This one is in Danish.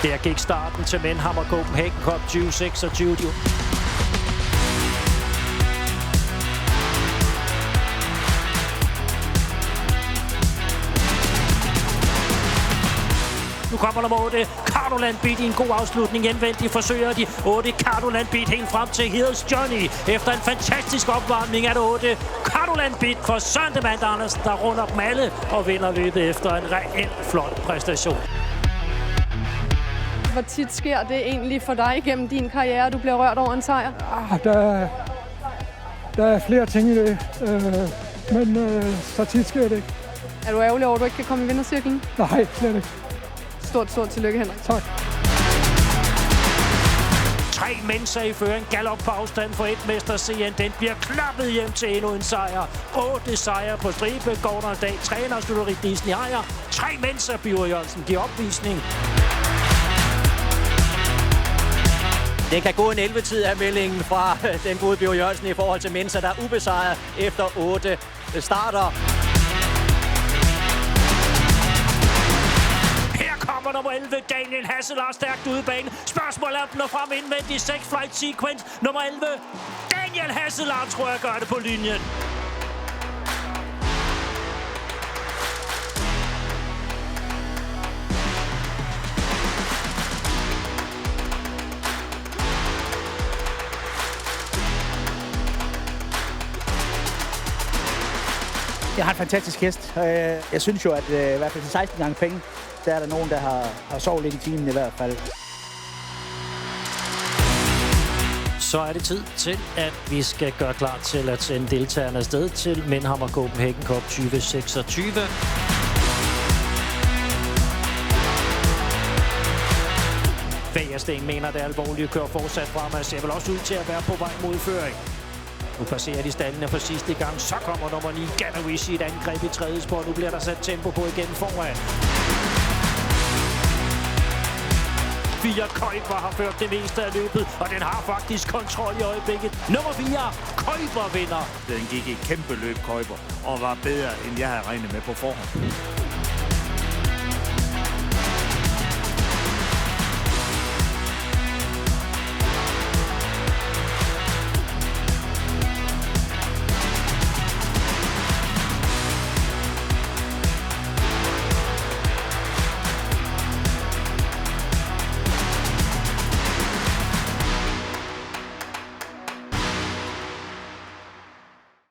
Der gik starten til Mennhammer Copenhagen Cup 2026. Nu kommer nummer 8, Cardoland Beat i en god afslutning. Indvendigt forsøger de 8 Cardoland Beat helt frem til Heels Johnny. Efter en fantastisk opvarmning er det 8 Cardoland Beat for Søren Demand Andersen, der runder dem alle og vinder løbet efter en reelt flot præstation. Hvor tit sker det egentlig for dig igennem din karriere, du bliver rørt over en sejr? Der er flere ting i det, men så tit sker det ikke. Er du ærgerlig over, at du ikke kan komme i vindercirklen? Nej, slet ikke. Stort tillykke, Henrik. Tak. 3 Mensa i føring, galop på afstand for et mester CN. Den bliver klappet hjem til endnu en sejr. 8 sejre på stribe. Gordon Dahl træner, Slutterik Disney ejer. 3 Mensa, Birger Jørgensen giver opvisning. Det kan gå en 11-tid af meldingen fra den gode Birger Jørgensen i forhold til Mensa, der er ubesejret efter 8 starter. Nummer 11, Daniel Hasselar, stærkt ude bane. Spørgsmålet er, den når frem indvendigt 6 flight sequence. Nummer 11, Daniel Hasselar, tror jeg gør det på linjen. Jeg har en fantastisk hest. Jeg synes jo, at i hvert fald til 16 gange penge, der er der nogen, der har sovet lidt i timen i hvert fald. Så er det tid til, at vi skal gøre klar til at sende deltagerne afsted til Mennhammer Copenhagen Cup 2026. Fagersten mener, det er alvorligt, kører fortsat fremad. Ser vel også ud til at være på vej mod føring. Nu passerer de stallene for sidste gang. Så kommer nummer 9, Ganawish i et angreb i tredje spor. Nu bliver der sat tempo på igen foran. 4 Kuiper har ført det meste af løbet, og den har faktisk kontrol i øjeblikket. Nummer 4, Kuiper vinder. Den gik i kæmpe løb, Kuiper, og var bedre, end jeg havde regnet med på forhånd.